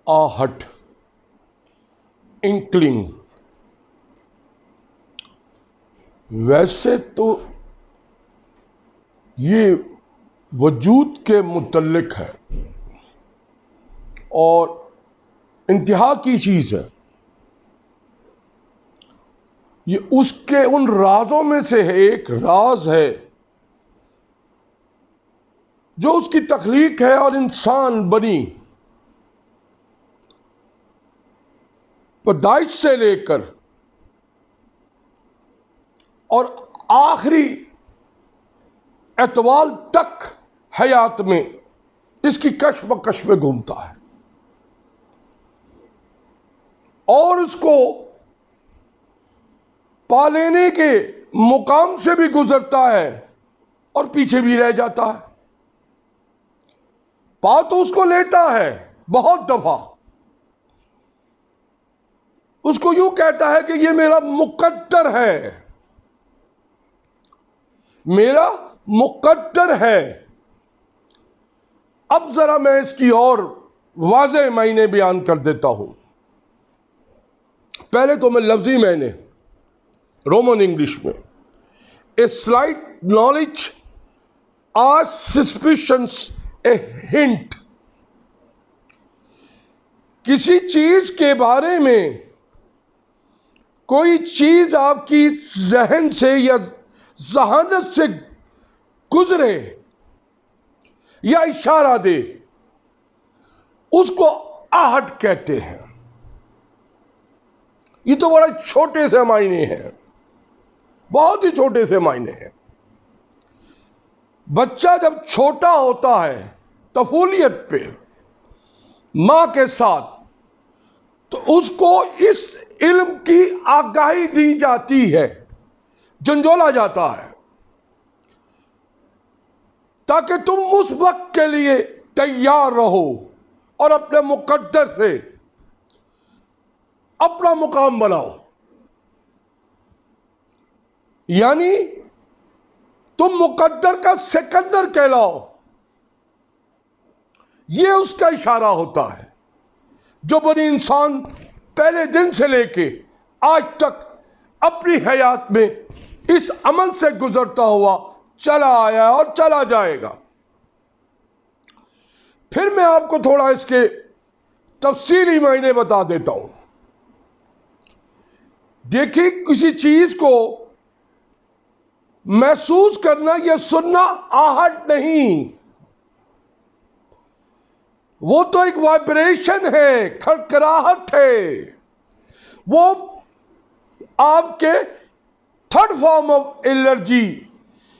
آہٹ، انکلنگ. ویسے تو یہ وجود کے متعلق ہے اور انتہا کی چیز ہے. یہ اس کے ان رازوں میں سے ایک راز ہے جو اس کی تخلیق ہے اور انسان بنی پیدائش سے لے کر اور آخری اعتوال تک حیات میں اس کی کش بکش میں گھومتا ہے اور اس کو پا لینے کے مقام سے بھی گزرتا ہے اور پیچھے بھی رہ جاتا ہے. پا تو اس کو لیتا ہے بہت دفعہ، اس کو یوں کہتا ہے کہ یہ میرا مقدر ہے، میرا مقدر ہے. اب ذرا میں اس کی اور واضح معنی بیان کر دیتا ہوں. پہلے تو میں لفظی معنی رومن انگلش میں a slight knowledge or suspicions, a hint. کسی چیز کے بارے میں کوئی چیز آپ کی ذہن سے یا ذہانت سے گزرے یا اشارہ دے، اس کو آہٹ کہتے ہیں. یہ تو بڑے چھوٹے سے معنی ہیں، بہت ہی چھوٹے سے معنی ہیں. بچہ جب چھوٹا ہوتا ہے طفولیت پہ ماں کے ساتھ، تو اس کو اس علم کی آگاہی دی جاتی ہے، جھنجھولا جاتا ہے تاکہ تم اس وقت کے لیے تیار رہو اور اپنے مقدر سے اپنا مقام بناؤ. یعنی تم مقدر کا سکندر کہلاؤ. یہ اس کا اشارہ ہوتا ہے جو بنی انسان پہلے دن سے لے کے آج تک اپنی حیات میں اس عمل سے گزرتا ہوا چلا آیا اور چلا جائے گا. پھر میں آپ کو تھوڑا اس کے تفصیلی معنی بتا دیتا ہوں. دیکھیے، کسی چیز کو محسوس کرنا یا سننا آہٹ نہیں، وہ تو ایک وائبریشن ہے، کھڑکھڑاہٹ ہے. وہ آپ کے تھرڈ فارم آف الرجی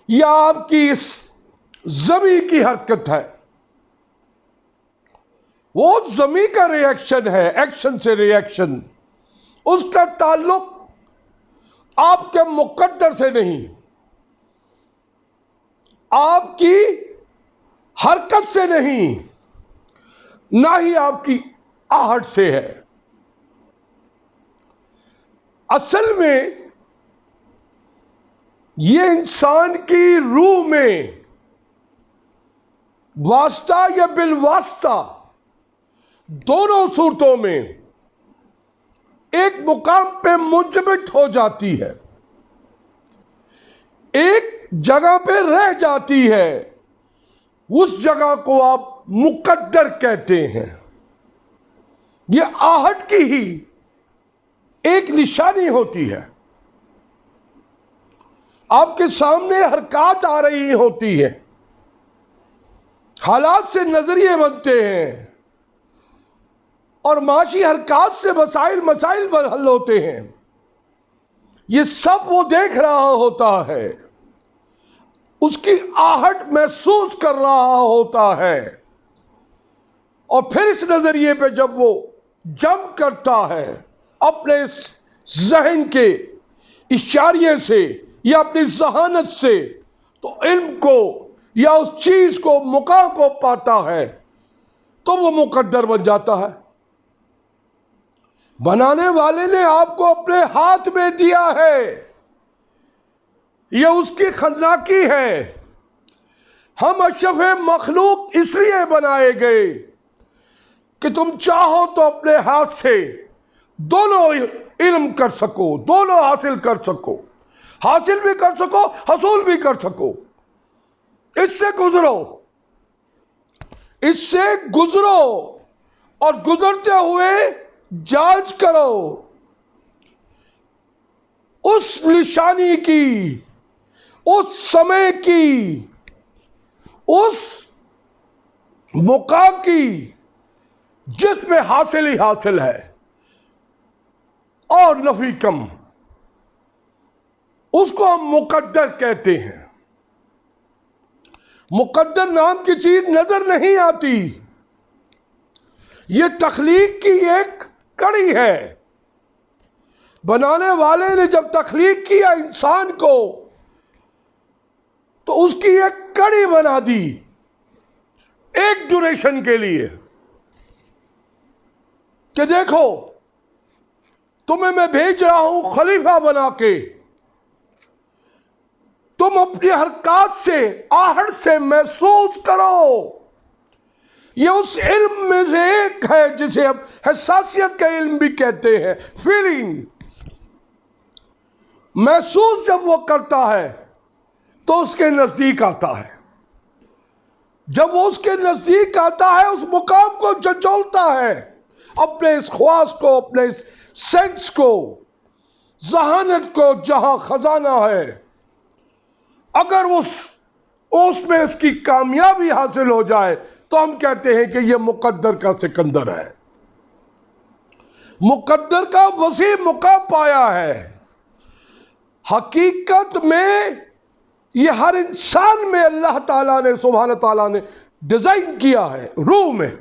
یا آپ کی اس زمین کی حرکت ہے. وہ زمین کا ریئیکشن ہے، ایکشن سے ریئیکشن. اس کا تعلق آپ کے مقدر سے نہیں، آپ کی حرکت سے نہیں، نہ ہی آپ کی آہٹ سے ہے. اصل میں یہ انسان کی روح میں واسطہ یا بالواسطہ دونوں صورتوں میں ایک مقام پہ منجمد ہو جاتی ہے، ایک جگہ پہ رہ جاتی ہے. اس جگہ کو آپ مقدر کہتے ہیں. یہ آہٹ کی ہی ایک نشانی ہوتی ہے. آپ کے سامنے حرکات آ رہی ہوتی ہے، حالات سے نظریے بنتے ہیں اور معاشی حرکات سے مسائل حل ہوتے ہیں. یہ سب وہ دیکھ رہا ہوتا ہے، اس کی آہٹ محسوس کر رہا ہوتا ہے، اور پھر اس نظریے پہ جب وہ جم کرتا ہے اپنے اس ذہن کے اشاریے سے یا اپنی ذہانت سے، تو علم کو یا اس چیز کو مقام کو پاتا ہے تو وہ مقدر بن جاتا ہے. بنانے والے نے آپ کو اپنے ہاتھ میں دیا ہے، یہ اس کی خلاقی ہے. ہم اشرف مخلوق اس لیے بنائے گئے کہ تم چاہو تو اپنے ہاتھ سے دونوں علم کر سکو، دونوں حاصل کر سکو، حاصل بھی کر سکو، حصول بھی کر سکو۔ اس سے گزرو، اس سے گزرو، اور گزرتے ہوئے جانچ کرو اس نشانی کی، اس سمے کی، اس موقع کی جس میں حاصل ہی حاصل ہے اور نفی کم۔ اس کو ہم مقدر کہتے ہیں۔ مقدر نام کی چیز نظر نہیں آتی، یہ تخلیق کی ایک کڑی ہے۔ بنانے والے نے جب تخلیق کیا انسان کو تو اس کی ایک کڑی بنا دی ایک ڈیوریشن کے لیے، کہ دیکھو تمہیں میں بھیج رہا ہوں خلیفہ بنا کے، تم اپنی حرکات سے، آہٹ سے محسوس کرو۔ یہ اس علم میں سے ایک ہے جسے ہم حساسیت کا علم بھی کہتے ہیں، فیلنگ۔ محسوس جب وہ کرتا ہے تو اس کے نزدیک آتا ہے، جب وہ اس کے نزدیک آتا ہے اس مقام کو جھنجھوڑتا ہے، اپنے اس خواص کو، اپنے اس سینس کو، ذہانت کو جہاں خزانہ ہے، اگر اس میں اس کی کامیابی حاصل ہو جائے تو ہم کہتے ہیں کہ یہ مقدر کا سکندر ہے، مقدر کا وسیع مقام پایا ہے۔ حقیقت میں یہ ہر انسان میں اللہ تعالیٰ نے، سبحانہ تعالیٰ نے ڈیزائن کیا ہے، روح میں۔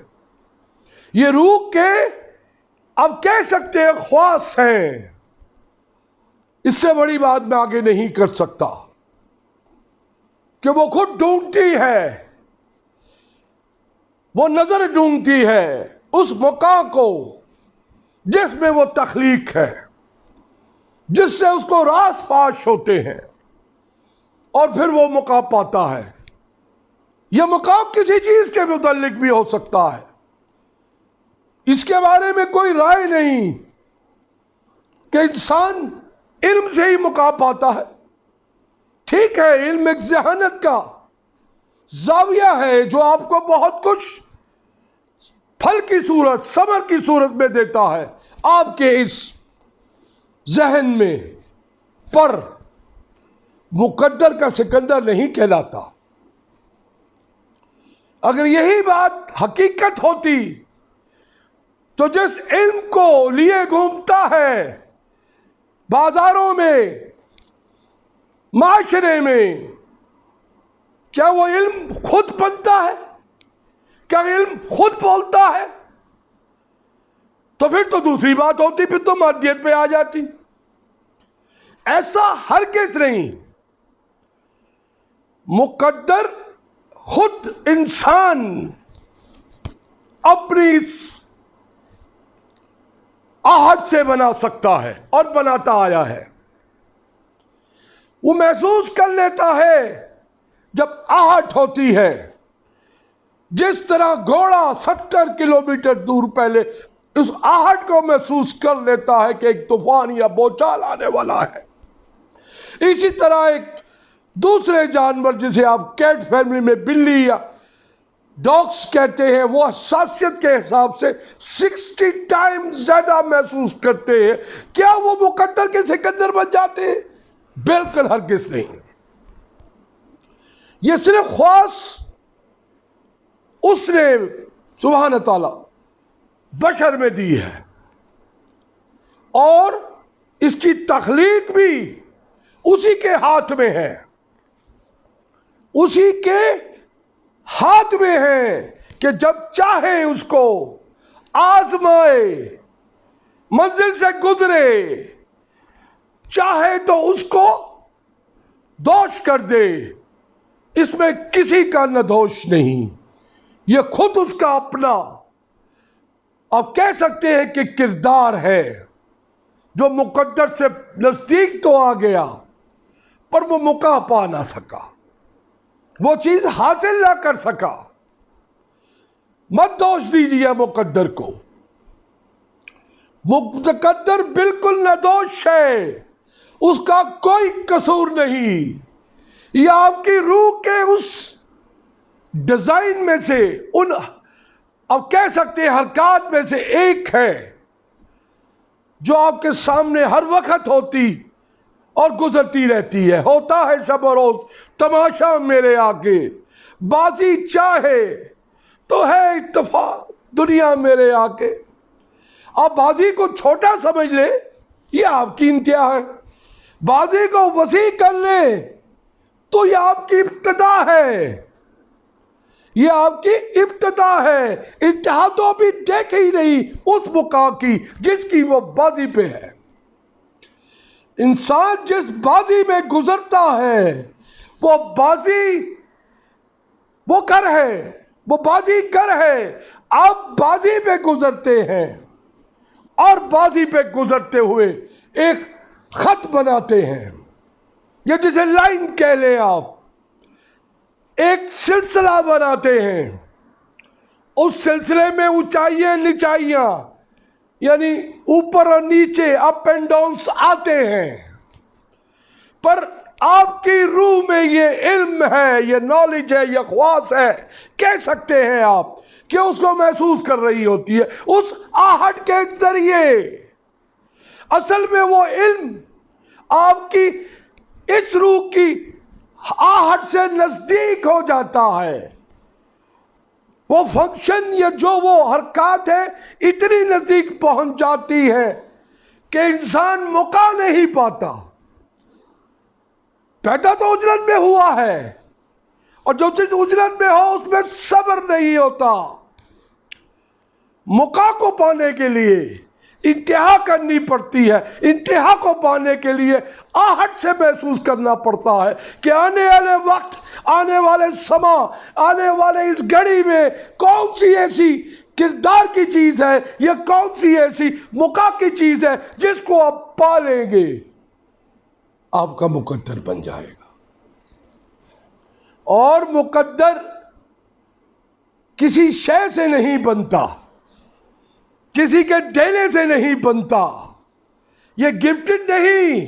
یہ روح کے اب کہہ سکتے ہیں خواص ہیں، اس سے بڑی بات میں آگے نہیں کر سکتا، کہ وہ خود ڈھونڈتی ہے، وہ نظر ڈھونڈتی ہے اس موقع کو جس میں وہ تخلیق ہے، جس سے اس کو راز پاش ہوتے ہیں، اور پھر وہ موقع پاتا ہے۔ یہ موقع کسی چیز کے متعلق بھی ہو سکتا ہے، اس کے بارے میں کوئی رائے نہیں کہ انسان علم سے ہی موقع پاتا ہے۔ ٹھیک ہے، علم ایک ذہانت کا زاویہ ہے جو آپ کو بہت کچھ پھل کی صورت، ثمر کی صورت میں دیتا ہے آپ کے اس ذہن میں، پر مقدر کا سکندر نہیں کہلاتا۔ اگر یہی بات حقیقت ہوتی تو جس علم کو لیے گھومتا ہے بازاروں میں، معاشرے میں، کیا وہ علم خود بنتا ہے؟ کیا علم خود بولتا ہے؟ تو پھر تو دوسری بات ہوتی، پھر تو مادیت پہ آ جاتی۔ ایسا ہرگز نہیں۔ مقدر خود انسان اپنی اس آہٹ سے بنا سکتا ہے اور بناتا آیا ہے۔ وہ محسوس کر لیتا ہے جب آہٹ ہوتی ہے، جس طرح گھوڑا 70 کلومیٹر دور پہلے اس آہٹ کو محسوس کر لیتا ہے کہ ایک طوفان یا بوچھال آنے والا ہے، اسی طرح ایک دوسرے جانور جسے آپ کیٹ فیملی میں بلی یا ڈاگس کہتے ہیں، وہ حساسیت کے حساب سے 60 ٹائم زیادہ محسوس کرتے ہیں۔ کیا وہ مقدر کے سکندر بن جاتے ہیں؟ بالکل ہرگز نہیں۔ یہ صرف خواص اس نے سبحانہ تعالی بشر میں دی ہے، اور اس کی تخلیق بھی اسی کے ہاتھ میں ہے، اسی کے ہاتھ میں ہے کہ جب چاہے اس کو آزمائے، منزل سے گزرے، چاہے تو اس کو دوش کر دے۔ اس میں کسی کا نہ دوش نہیں، یہ خود اس کا اپنا، آپ کہہ سکتے ہیں کہ کردار ہے جو مقدر سے نزدیک تو آ گیا پر وہ موقع پا نہ سکا، وہ چیز حاصل نہ کر سکا۔ مت دوش دیجیے مقدر کو، مقدر بالکل ندوش ہے، اس کا کوئی قصور نہیں. یہ آپ کی روح کے اس ڈیزائن میں سے، ان اب کہہ سکتے ہیں حرکات میں سے ایک ہے جو آپ کے سامنے ہر وقت ہوتی اور گزرتی رہتی ہے. ہوتا ہے شب و روز تماشا میرے آگے، بازی چاہے تو ہے اتفاق دنیا میرے آگے. آپ بازی کو چھوٹا سمجھ لیں، یہ آپ کی انتہا ہے. بازی کو وسیع کر لیں تو یہ آپ کی ابتدا ہے، یہ آپ کی ابتدا ہے. انتہا تو ابھی دیکھ ہی نہیں اس مقام کی جس کی وہ بازی پہ ہے. انسان جس بازی میں گزرتا ہے وہ بازی وہ گر ہے، وہ بازی گر ہے. آپ بازی پہ گزرتے ہیں اور بازی پہ گزرتے ہوئے ایک خط بناتے ہیں، یہ جسے لائن کہہ لیں آپ، ایک سلسلہ بناتے ہیں. اس سلسلے میں اونچائیاں نچائیاں یعنی اوپر اور نیچے اپ اینڈ ڈاؤنس آتے ہیں، پر آپ کی روح میں یہ علم ہے، یہ نالج ہے، یہ خواص ہے، کہہ سکتے ہیں آپ کہ اس کو محسوس کر رہی ہوتی ہے اس آہٹ کے ذریعے. اصل میں وہ علم آپ کی اس روح کی آہٹ سے نزدیک ہو جاتا ہے. وہ فنکشن یا جو وہ حرکات ہے اتنی نزدیک پہنچ جاتی ہے کہ انسان موقع نہیں پاتا. پیدا تو اجرت میں ہوا ہے، اور جو چیز اجرت میں ہو اس میں صبر نہیں ہوتا. موقع کو پانے کے لیے انتہا کرنی پڑتی ہے، انتہا کو پانے کے لیے آہٹ سے محسوس کرنا پڑتا ہے کہ آنے والے وقت، آنے والے سما، آنے والے اس گھڑی میں کون سی ایسی کردار کی چیز ہے، یہ کون سی ایسی موقع کی چیز ہے جس کو آپ پا لیں گے آپ کا مقدر بن جائے گا. اور مقدر کسی شے سے نہیں بنتا، کسی کے دینے سے نہیں بنتا. یہ گفٹڈ نہیں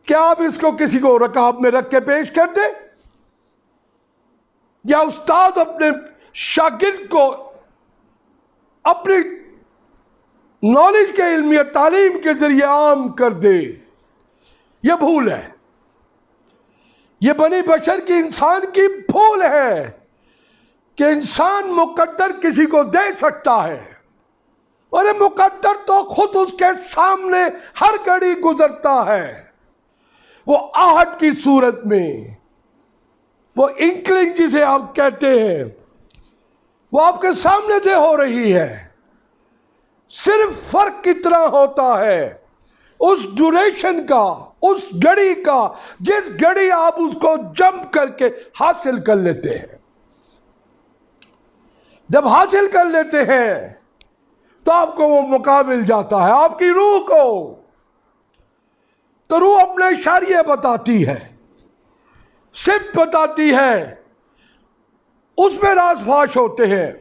کہ آپ اس کو کسی کو رکاب میں رکھ کے پیش کر دیں، یا استاد اپنے شاگرد کو اپنی نالج کے علم یا تعلیم کے ذریعے عام کر دے. یہ بھول ہے، یہ بنی بشر کی، انسان کی بھول ہے کہ انسان مقدر کسی کو دے سکتا ہے، اور یہ مقدر تو خود اس کے سامنے ہر گھڑی گزرتا ہے. وہ آہٹ کی صورت میں، وہ انکلنگ جسے آپ کہتے ہیں، وہ آپ کے سامنے سے ہو رہی ہے. صرف فرق کتنا ہوتا ہے اس ڈیوریشن کا، اس گھڑی کا جس گھڑی آپ اس کو جمپ کر کے حاصل کر لیتے ہیں. جب حاصل کر لیتے ہیں تو آپ کو وہ موقع مل جاتا ہے. آپ کی روح کو تو روح اپنے اشاریے بتاتی ہے، صرف بتاتی ہے، اس میں راز فاش ہوتے ہیں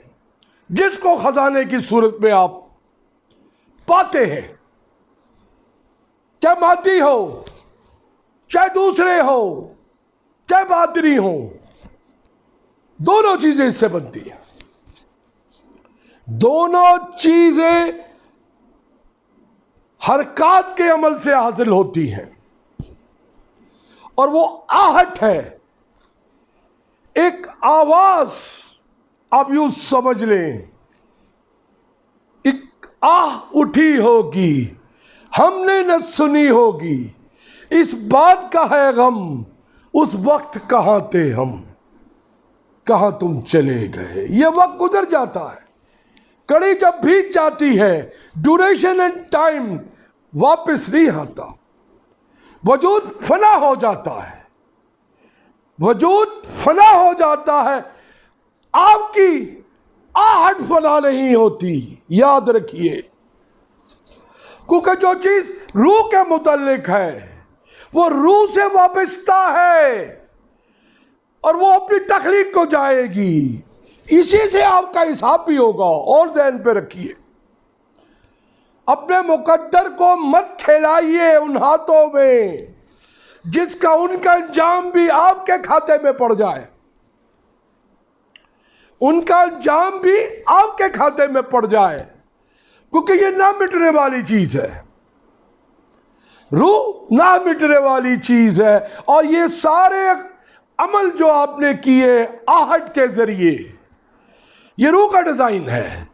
جس کو خزانے کی صورت میں آپ پاتے ہیں. چاہے مادی ہو، چاہے دوسرے ہو، چاہے باطنی ہو، دونوں چیزیں اس سے بنتی ہیں. دونوں چیزیں حرکات کے عمل سے حاصل ہوتی ہیں، اور وہ آہٹ ہے، ایک آواز. آپ یوں سمجھ لیں، ایک آہ اٹھی ہوگی، ہم نے نہ سنی ہوگی، اس بات کا ہے غم، اس وقت کہاں تھے ہم، کہاں تم چلے گئے. یہ وقت گزر جاتا ہے، کڑی جب بیت جاتی ہے، ڈیوریشن اینڈ ٹائم واپس نہیں آتا. وجود فنا ہو جاتا ہے، وجود فنا ہو جاتا ہے. آپ کی آہٹ فنا نہیں ہوتی، یاد رکھیے. کیونکہ جو چیز روح کے متعلق ہے وہ روح سے وابستہ ہے، اور وہ اپنی تخلیق کو جائے گی. اسی سے آپ کا حساب بھی ہوگا. اور ذہن پہ رکھیے، اپنے مقدر کو مت کھلائیے ان ہاتھوں میں جس کا ان کا انجام بھی آپ کے کھاتے میں پڑ جائے. ان کا انجام بھی آپ کے کھاتے میں پڑ جائے، کیونکہ یہ نہ مٹنے والی چیز ہے. روح نہ مٹنے والی چیز ہے. اور یہ سارے عمل جو آپ نے کیے آہٹ کے ذریعے، یہ روح کا ڈیزائن ہے.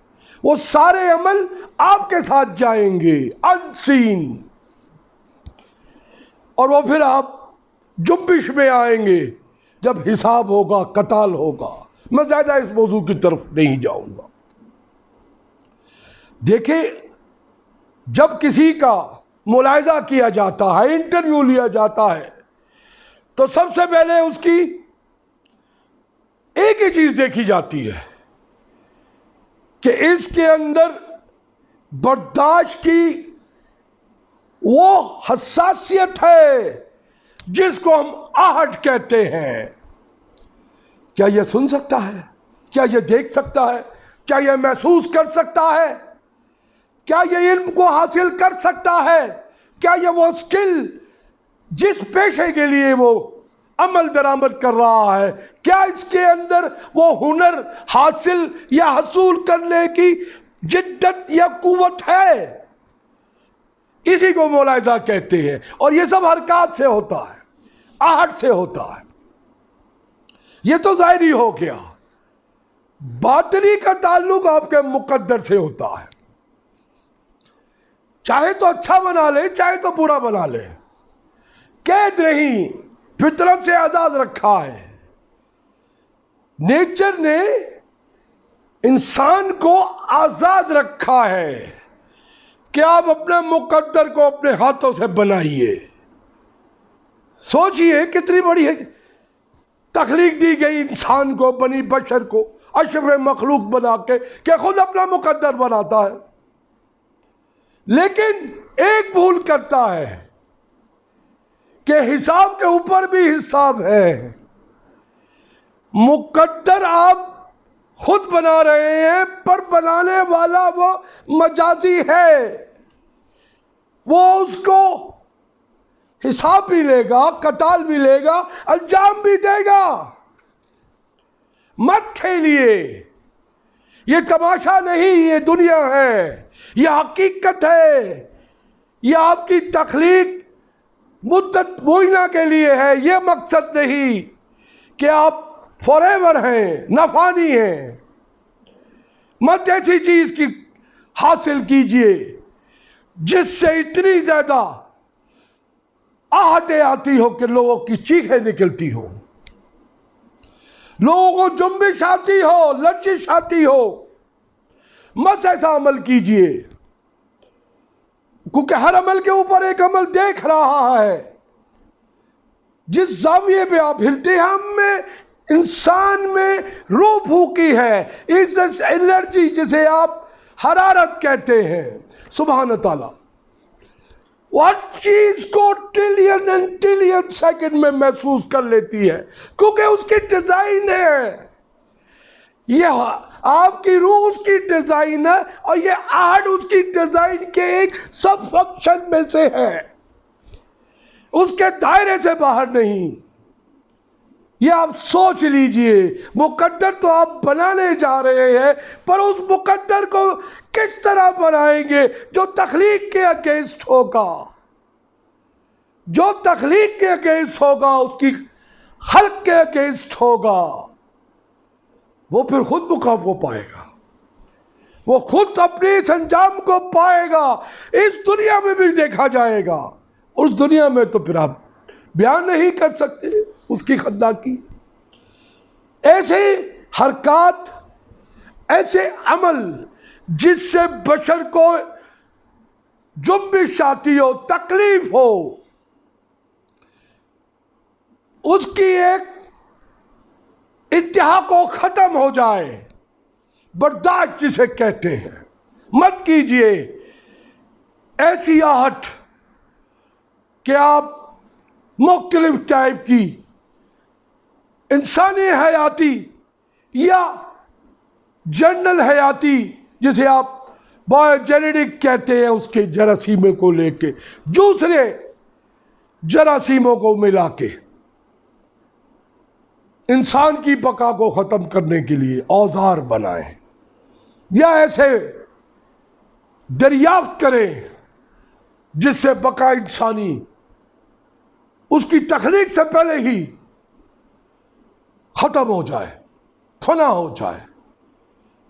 وہ سارے عمل آپ کے ساتھ جائیں گے انسین، اور وہ پھر آپ جنبش میں آئیں گے جب حساب ہوگا، قتال ہوگا. میں زیادہ اس موضوع کی طرف نہیں جاؤں گا. دیکھیں، جب کسی کا ملاحظہ کیا جاتا ہے، انٹرویو لیا جاتا ہے، تو سب سے پہلے اس کی ایک ہی چیز دیکھی جاتی ہے کہ اس کے اندر برداشت کی وہ حساسیت ہے جس کو ہم آہٹ کہتے ہیں. کیا یہ سن سکتا ہے؟ کیا یہ دیکھ سکتا ہے؟ کیا یہ محسوس کر سکتا ہے؟ کیا یہ علم کو حاصل کر سکتا ہے؟ کیا یہ وہ سکل جس پیشے کے لیے وہ عمل درآمد کر رہا ہے، کیا اس کے اندر وہ ہنر حاصل یا حصول کرنے کی جدت یا قوت ہے؟ اسی کو ملاحظہ کہتے ہیں. اور یہ سب حرکات سے ہوتا ہے، آہٹ سے ہوتا ہے. یہ تو ظاہری ہو گیا. باطنی کا تعلق آپ کے مقدر سے ہوتا ہے. چاہے تو اچھا بنا لے، چاہے تو برا بنا لے، قید نہیں، فطرت سے آزاد رکھا ہے. نیچر نے انسان کو آزاد رکھا ہے کہ آپ اپنے مقدر کو اپنے ہاتھوں سے بنائیے. سوچئے کتنی بڑی ہے تخلیق دی گئی انسان کو، بنی بشر کو اشرف مخلوق بنا کے، کہ خود اپنا مقدر بناتا ہے. لیکن ایک بھول کرتا ہے کہ حساب کے اوپر بھی حساب ہے. مقدر آپ خود بنا رہے ہیں، پر بنانے والا وہ مجازی ہے. وہ اس کو حساب بھی لے گا، قتال بھی لے گا، انجام بھی دے گا. مت کھیلیے، یہ تماشا نہیں، یہ دنیا ہے، یہ حقیقت ہے. یہ آپ کی تخلیق مدت معینہ کے لیے ہے. یہ مقصد نہیں کہ آپ فار ایور ہیں، نہ فانی ہیں. مت ایسی چیز کی حاصل کیجئے جس سے اتنی زیادہ آہٹیں آتی ہو کہ لوگوں کی چیخیں نکلتی ہو، لوگوں کو جنبش آتی ہو، لرزش آتی ہو. مت ایسا عمل کیجئے، کیونکہ ہر عمل کے اوپر ایک عمل دیکھ رہا ہے. جس زاویے پہ آپ ہلتے ہیں، ہم میں انسان میں روح پھونکی ہے، اس انرجی جسے آپ حرارت کہتے ہیں. سبحان تعالیٰ، وہ ہر چیز کو ٹریلین اینڈ ٹریلین سیکنڈ میں محسوس کر لیتی ہے، کیونکہ اس کی ڈیزائن ہے. یہ آپ کی روح اس کی ڈیزائن ہے، اور یہ آہٹ اس کی ڈیزائن کے ایک سب فنکشن میں سے ہے، اس کے دائرے سے باہر نہیں. یہ آپ سوچ لیجئے. مقدر تو آپ بنانے جا رہے ہیں، پر اس مقدر کو کس طرح بنائیں گے جو تخلیق کے اگینسٹ ہوگا. جو تخلیق کے اگینسٹ ہوگا، اس کی خلق کے اگینسٹ ہوگا، وہ پھر خود مقابلہ پائے گا. وہ خود اپنے اس انجام کو پائے گا. اس دنیا میں بھی دیکھا جائے گا. اس دنیا میں تو پھر آپ بیان نہیں کر سکتے اس کی خطاکی. ایسے حرکات، ایسے عمل جس سے بشر کو جنبش آتی ہو، تکلیف ہو، اس کی ایک انتہا کو ختم ہو جائے، برداشت جسے کہتے ہیں. مت کیجئے ایسی آہٹ کہ آپ مختلف ٹائپ کی انسانی حیاتی یا جنرل حیاتی جسے آپ بایوجینیٹک کہتے ہیں، اس کے جراثیموں کو لے کے دوسرے جراثیموں کو ملا کے انسان کی بقا کو ختم کرنے کے لیے اوزار بنائیں، یا ایسے دریافت کریں جس سے بقا انسانی اس کی تخلیق سے پہلے ہی ختم ہو جائے، فنا ہو جائے۔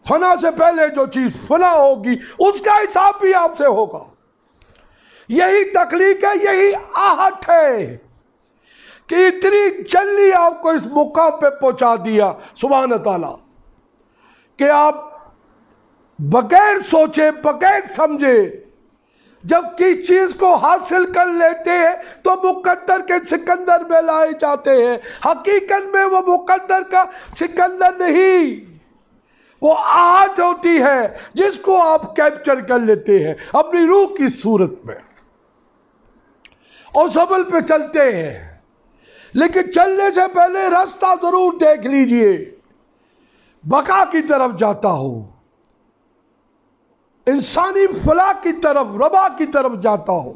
فنا سے پہلے جو چیز فنا ہوگی اس کا حساب بھی آپ سے ہوگا۔ یہی تخلیق ہے، یہی آہٹ ہے کہ اتنی جلدی آپ کو اس مقام پہ پہنچا دیا سبحانہ تعالیٰ کہ آپ بغیر سوچے بغیر سمجھے جب کسی چیز کو حاصل کر لیتے ہیں تو مقدر کے سکندر میں لائے جاتے ہیں۔ حقیقت میں وہ مقدر کا سکندر نہیں، وہ آہٹ ہوتی ہے جس کو آپ کیپچر کر لیتے ہیں اپنی روح کی صورت میں اور سبل پہ چلتے ہیں۔ لیکن چلنے سے پہلے راستہ ضرور دیکھ لیجئے، بقا کی طرف جاتا ہو، انسانی فلاح کی طرف، ربا کی طرف جاتا ہو،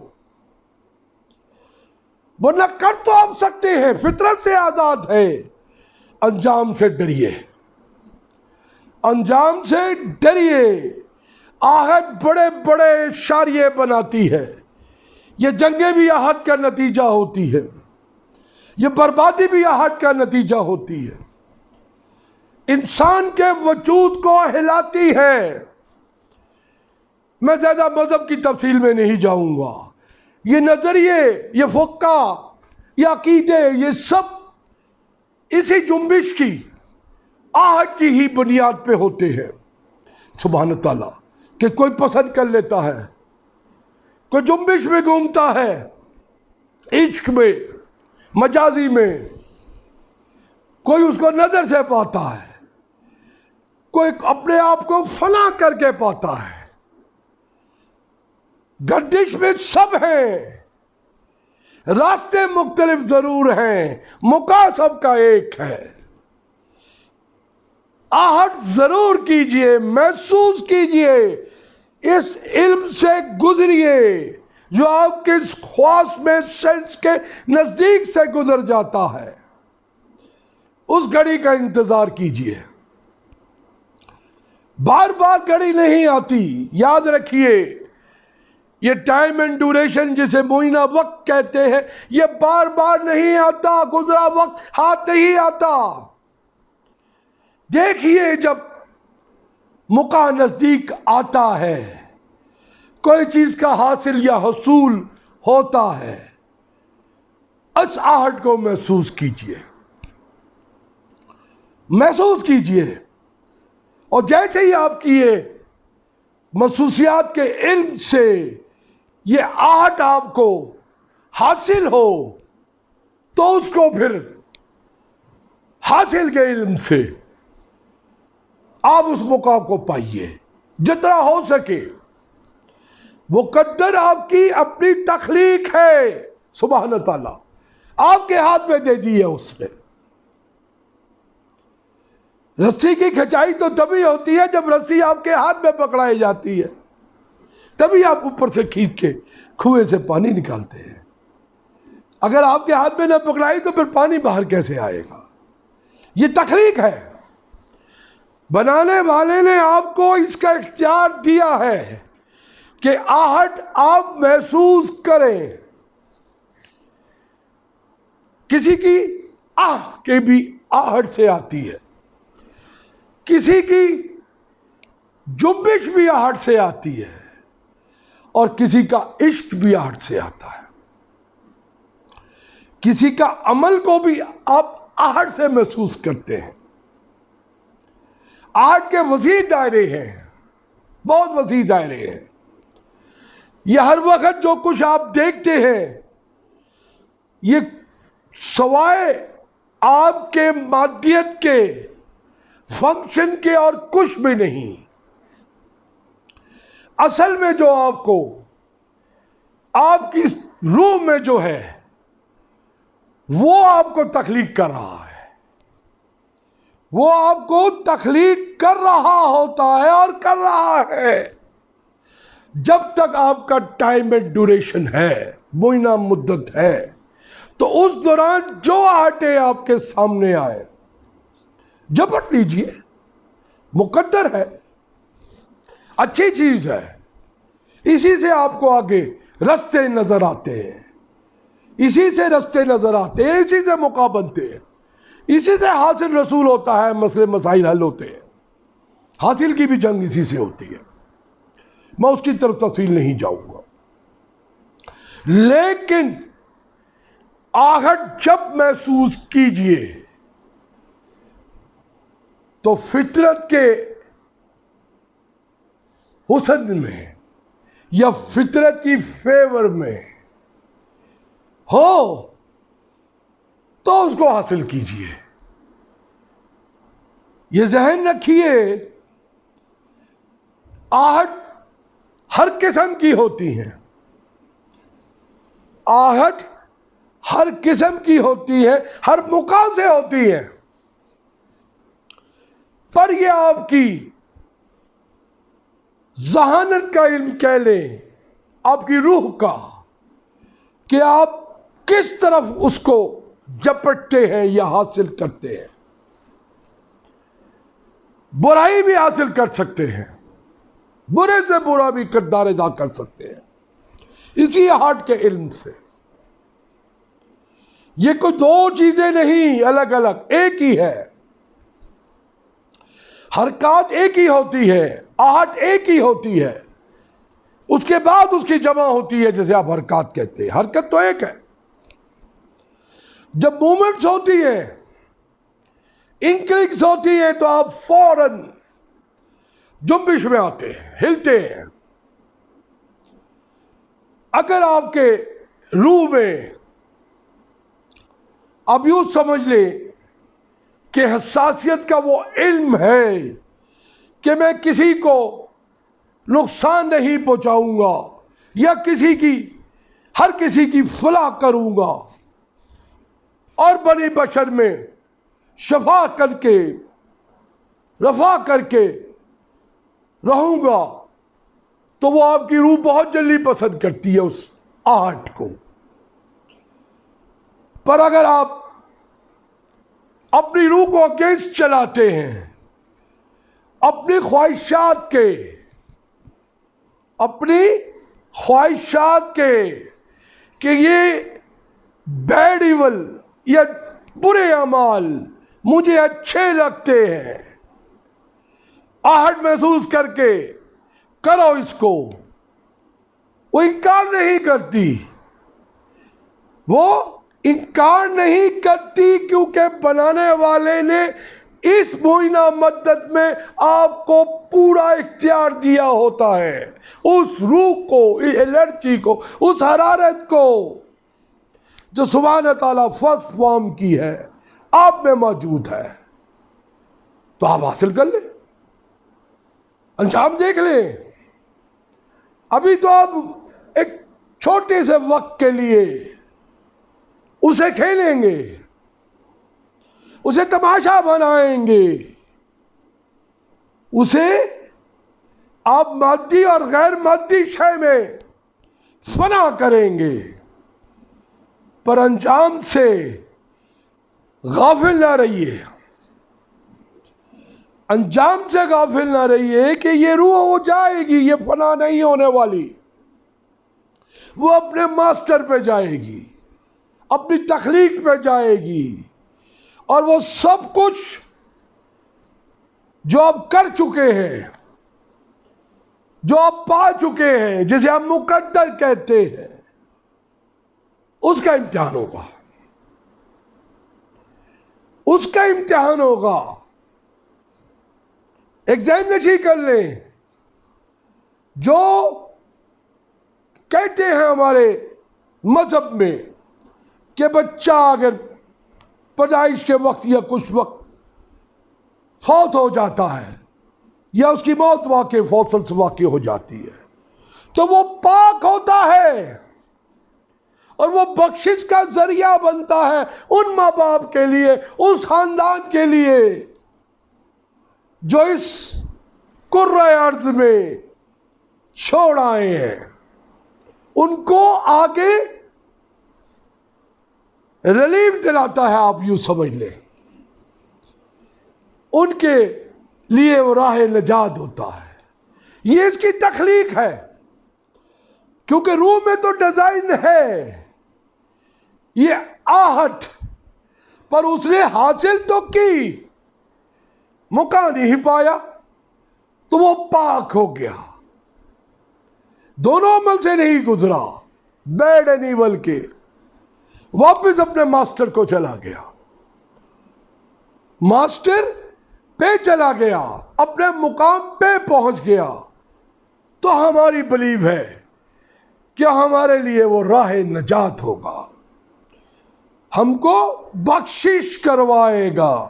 ورنہ کر تو آپ سکتے ہیں، فطرت سے آزاد ہے۔ انجام سے ڈریے، انجام سے ڈریے۔ آہٹ بڑے بڑے اشاریے بناتی ہے، یہ جنگیں بھی آہٹ کا نتیجہ ہوتی ہے، یہ بربادی بھی آہٹ کا نتیجہ ہوتی ہے، انسان کے وجود کو ہلاتی ہے۔ میں زیادہ مذہب کی تفصیل میں نہیں جاؤں گا، یہ نظریے، یہ فقہ، یہ عقیدے، یہ سب اسی جنبش کی آہٹ کی ہی بنیاد پہ ہوتے ہیں۔ سبحان تعالیٰ کہ کوئی پسند کر لیتا ہے، کوئی جنبش میں گھومتا ہے، عشق میں، مجازی میں، کوئی اس کو نظر سے پاتا ہے، کوئی اپنے آپ کو فنا کر کے پاتا ہے۔ گردش میں سب ہیں، راستے مختلف ضرور ہیں، موقع سب کا ایک ہے۔ آہٹ ضرور کیجئے، محسوس کیجئے، اس علم سے گزریے جو آپ کے خواص میں سینس کے نزدیک سے گزر جاتا ہے، اس گھڑی کا انتظار کیجئے۔ بار بار گھڑی نہیں آتی، یاد رکھیے، یہ ٹائم اینڈ ڈیوریشن جسے معینہ وقت کہتے ہیں، یہ بار بار نہیں آتا، گزرا وقت ہاتھ نہیں آتا۔ دیکھیے جب موقع نزدیک آتا ہے، کوئی چیز کا حاصل یا حصول ہوتا ہے، اس آہٹ کو محسوس کیجئے، محسوس کیجئے، اور جیسے ہی آپ کی یہ محسوسیات کے علم سے یہ آہٹ آپ کو حاصل ہو تو اس کو پھر حاصل کے علم سے آپ اس مقام کو پائیے جتنا ہو سکے۔ مقدر آپ کی اپنی تخلیق ہے، سبحان تعالیٰ آپ کے ہاتھ میں دے دی ہے اس نے۔ رسی کی کھچائی تو تبھی ہوتی ہے جب رسی آپ کے ہاتھ میں پکڑائی جاتی ہے، تبھی آپ اوپر سے کھینچ کے کنویں سے پانی نکالتے ہیں۔ اگر آپ کے ہاتھ میں نہ پکڑائی تو پھر پانی باہر کیسے آئے گا؟ یہ تخلیق ہے، بنانے والے نے آپ کو اس کا اختیار دیا ہے کہ آہٹ آپ محسوس کریں۔ کسی کی آہ کے بھی آہٹ سے آتی ہے، کسی کی جنبش بھی آہٹ سے آتی ہے، اور کسی کا عشق بھی آہٹ سے آتا ہے۔ کسی کا عمل کو بھی آپ آہٹ سے محسوس کرتے ہیں۔ آہٹ کے وسیع دائرے ہیں، بہت وسیع دائرے ہیں۔ یہ ہر وقت جو کچھ آپ دیکھتے ہیں یہ سوائے آپ کے مادیت کے، فنکشن کے اور کچھ بھی نہیں۔ اصل میں جو آپ کو، آپ کی روح میں جو ہے وہ آپ کو تخلیق کر رہا ہے، وہ آپ کو تخلیق کر رہا ہوتا ہے اور کر رہا ہے جب تک آپ کا ٹائم اینڈ ڈیوریشن ہے، معینہ مدت ہے، تو اس دوران جو آہٹیں آپ کے سامنے آئے جپٹ لیجئے، مقدر ہے، اچھی چیز ہے، اسی سے آپ کو آگے رستے نظر آتے ہیں، اسی سے رستے نظر آتے ہیں، اسی سے موقع بنتے ہیں، اسی سے حاصل رسول ہوتا ہے، مسئلے مسائل حل ہوتے ہیں، حاصل کی بھی جنگ اسی سے ہوتی ہے، میں اس کی طرف تفصیل نہیں جاؤں گا۔ لیکن آہٹ جب محسوس کیجئے تو فطرت کے حسن میں یا فطرت کی فیور میں ہو تو اس کو حاصل کیجئے۔ یہ ذہن رکھیے، آہٹ ہر قسم کی ہوتی ہیں، آہٹ ہر قسم کی ہوتی ہے، ہر موقع سے ہوتی ہے، پر یہ آپ کی ذہانت کا علم کہہ لیں، آپ کی روح کا، کہ آپ کس طرف اس کو جپٹتے ہیں یا حاصل کرتے ہیں۔ برائی بھی حاصل کر سکتے ہیں، برے سے برا بھی کردار ادا کر سکتے ہیں، اسی ہارٹ کے علم سے۔ یہ کوئی دو چیزیں نہیں الگ الگ، ایک ہی ہے، حرکات ایک ہی ہوتی ہے، آہٹ ایک ہی ہوتی ہے، اس کے بعد اس کی جمع ہوتی ہے جسے آپ حرکات کہتے ہیں۔ حرکت تو ایک ہے، جب مومنٹس ہوتی ہیں، انکلکس ہوتی ہیں، تو آپ فوراً جنبش میں آتے ہیں، ہلتے ہیں۔ اگر آپ کے روح میں اب یوں سمجھ لیں کہ حساسیت کا وہ علم ہے کہ میں کسی کو نقصان نہیں پہنچاؤں گا یا ہر کسی کی فلاح کروں گا اور بنی بشر میں شفا کر کے رفع کر کے رہوں گا، تو وہ آپ کی روح بہت جلدی پسند کرتی ہے اس آہٹ کو۔ پر اگر آپ اپنی روح کو اگینسٹ چلاتے ہیں، اپنی خواہشات کے کہ یہ بیڈ ایول یا برے اعمال مجھے اچھے لگتے ہیں، آہٹ محسوس کر کے کرو اس کو، وہ انکار نہیں کرتی، وہ انکار نہیں کرتی، کیونکہ بنانے والے نے اس معینہ مدت میں آپ کو پورا اختیار دیا ہوتا ہے، اس روح کو، اس انرجی کو، اس حرارت کو جو سبحانہ تعالیٰ فرسٹ فارم کی ہے، آپ میں موجود ہے، تو آپ حاصل کر لیں، انجام دیکھ لیں۔ ابھی تو آپ ایک چھوٹے سے وقت کے لیے اسے کھیلیں گے، اسے تماشا بنائیں گے، اسے آپ مادی اور غیر مادی شے میں فنا کریں گے، پر انجام سے غافل نہ رہیے، انجام سے غافل نہ رہیے کہ یہ روح ہو جائے گی، یہ فنا نہیں ہونے والی، وہ اپنے ماسٹر پہ جائے گی، اپنی تخلیق پہ جائے گی، اور وہ سب کچھ جو آپ کر چکے ہیں، جو آپ پا چکے ہیں، جسے ہم مقدر کہتے ہیں، اس کا امتحان ہوگا، اس کا امتحان ہوگا۔ ایگزامینیشن کر لیں، جو کہتے ہیں ہمارے مذہب میں کہ بچہ اگر پیدائش کے وقت یا کچھ وقت فوت ہو جاتا ہے یا اس کی موت فوتن سے واقع ہو جاتی ہے، تو وہ پاک ہوتا ہے اور وہ بخشش کا ذریعہ بنتا ہے ان ماں باپ کے لیے، اس خاندان کے لیے جو اس کرۂ ارض میں چھوڑ آئے ہیں ان کو آگے ریلیف دلاتا ہے. آپ یوں سمجھ لیں ان کے لیے وہ راہ نجات ہوتا ہے. یہ اس کی تخلیق ہے کیونکہ روح میں تو ڈیزائن ہے. یہ آہٹ پر اس نے حاصل تو کی, موقع نہیں پایا تو وہ پاک ہو گیا. دونوں عمل سے نہیں گزرا, بیڈ اینڈ ایول کے, واپس اپنے ماسٹر کو چلا گیا. ماسٹر پہ چلا گیا, اپنے مقام پہ پہنچ گیا. تو ہماری بلیو ہے کہ ہمارے لیے وہ راہ نجات ہوگا, ہم کو بخشش کروائے گا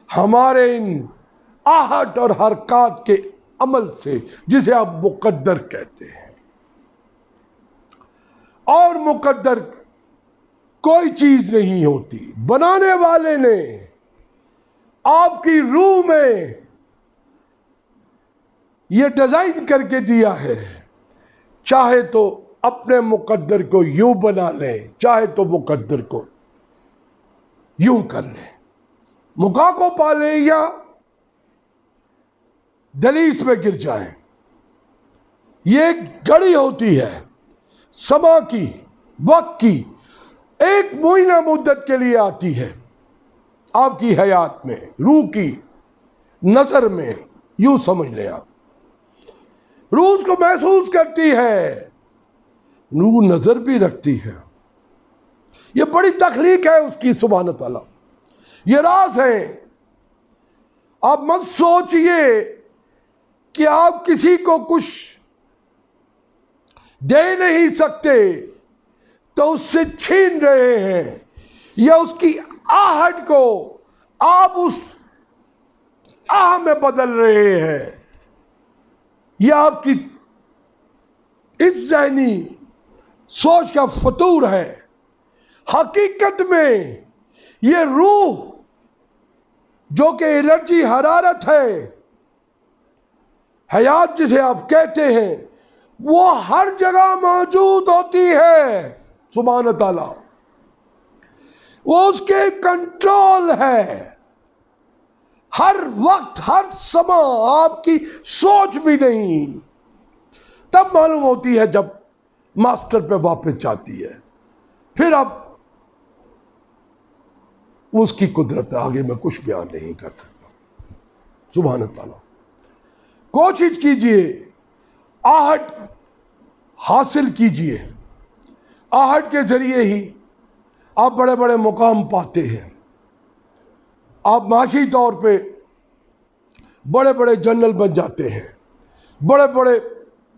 ہمارے ان آہٹ اور حرکات کے عمل سے جسے آپ مقدر کہتے ہیں. اور مقدر کوئی چیز نہیں ہوتی, بنانے والے نے آپ کی روح میں یہ ڈیزائن کر کے دیا ہے. چاہے تو اپنے مقدر کو یوں بنا لیں, چاہے تو مقدر کو یوں کر لیں, مکا کو پالیں یا دلیس میں گر جائیں. یہ ایک گھڑی ہوتی ہے سما کی, وقت کی, ایک معینہ مدت کے لیے آتی ہے آپ کی حیات میں, روح کی نظر میں. یوں سمجھ لیں آپ, روح اس کو محسوس کرتی ہے, روح نظر بھی رکھتی ہے. یہ بڑی تخلیق ہے اس کی سبحانہ تعالیٰ, یہ راز ہے. آپ مت سوچئے کہ آپ کسی کو کچھ دے نہیں سکتے تو اس سے چھین رہے ہیں, یا اس کی آہٹ کو آپ اس آہ میں بدل رہے ہیں. یہ آپ کی اس ذہنی سوچ کا فطور ہے. حقیقت میں یہ روح جو کہ انرجی, حرارت ہے, حیات جسے آپ کہتے ہیں, وہ ہر جگہ موجود ہوتی ہے. سبحانہ تعالیٰ وہ اس کے کنٹرول ہے. ہر وقت, ہر سما آپ کی سوچ بھی نہیں تب معلوم ہوتی ہے جب ماسٹر پہ واپس جاتی ہے. پھر اب اس کی قدرت آگے میں کچھ بیان نہیں کر سکتا. سبحانہ تعالیٰ کوشش کیجئے, آہٹ حاصل کیجئے. آہٹ کے ذریعے ہی آپ بڑے بڑے مقام پاتے ہیں. آپ معاشی طور پہ بڑے بڑے جنرل بن جاتے ہیں, بڑے بڑے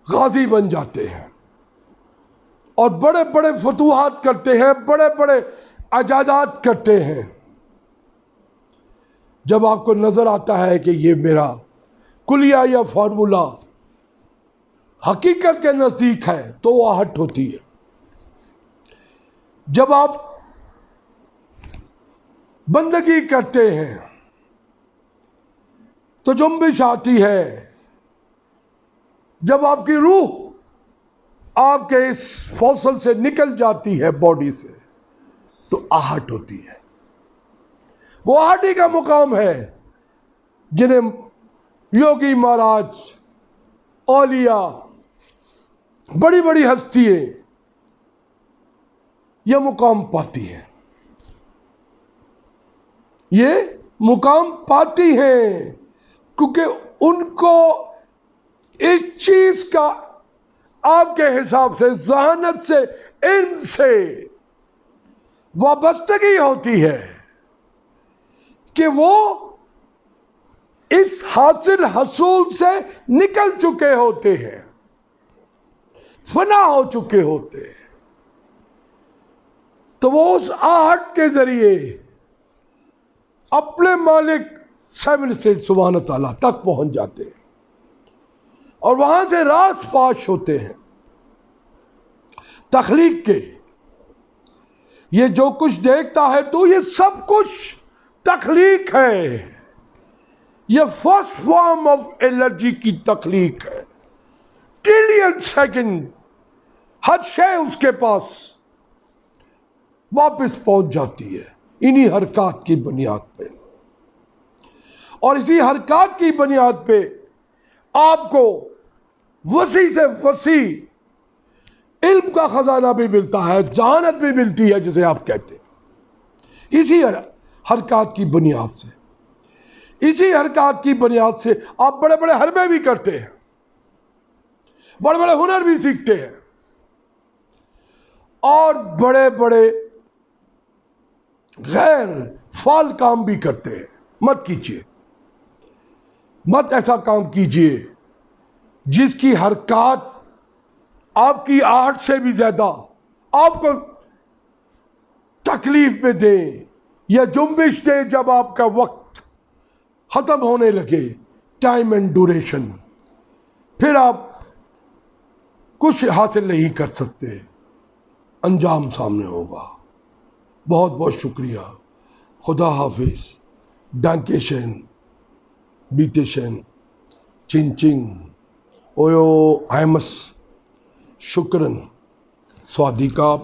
غازی بن جاتے ہیں, اور بڑے بڑے فتوحات کرتے ہیں, بڑے بڑے اعجازات کرتے ہیں. جب آپ کو نظر آتا ہے کہ یہ میرا کلیہ یا فارمولا حقیقت کے نزدیک ہے تو وہ آہٹ ہوتی ہے. جب آپ بندگی کرتے ہیں تو جنبش آتی ہے. جب آپ کی روح آپ کے اس فوصل سے نکل جاتی ہے, باڈی سے, تو آہٹ ہوتی ہے. وہ آہٹی کا مقام ہے جنہیں یوگی مہاراج, اولیاء, بڑی بڑی ہستیاں یہ مقام پاتی ہیں. یہ مقام پاتی ہیں کیونکہ ان کو اس چیز کا آپ کے حساب سے, ذہانت سے, علم سے وابستگی ہوتی ہے کہ وہ اس حاصل حصول سے نکل چکے ہوتے ہیں, فنا ہو چکے ہوتے ہیں. تو وہ اس آہٹ کے ذریعے اپنے مالک سیون اسٹیٹ سبحانہ تعالیٰ تک پہنچ جاتے ہیں اور وہاں سے راز پاش ہوتے ہیں تخلیق کے. یہ جو کچھ دیکھتا ہے تو یہ سب کچھ تخلیق ہے. یہ فرسٹ فارم آف الرجی کی تخلیق ہے. ٹریلین سیکنڈ ہر شے اس کے پاس واپس پہنچ جاتی ہے انہی حرکات کی بنیاد پہ. اور اسی حرکات کی بنیاد پہ آپ کو وسیع سے وسیع علم کا خزانہ بھی ملتا ہے, ذہانت بھی ملتی ہے جسے آپ کہتے ہیں. اسی حرکات کی بنیاد سے, اسی حرکات کی بنیاد سے آپ بڑے بڑے حربے بھی کرتے ہیں, بڑے بڑے ہنر بھی سیکھتے ہیں, اور بڑے بڑے غیر فعال کام بھی کرتے ہیں. مت کیجیے, مت ایسا کام کیجیے جس کی حرکات آپ کی آہٹ سے بھی زیادہ آپ کو تکلیف میں دیں یا جنبش دیں جب آپ کا وقت ختم ہونے لگے, ٹائم اینڈ ڈوریشن, پھر آپ کچھ حاصل نہیں کر سکتے, انجام سامنے ہوگا. بہت بہت شکریہ. خدا حافظ. ڈانکے شین, بیتے شین, چن چنگ, اویو آئمس, شکرن, سوادیکا.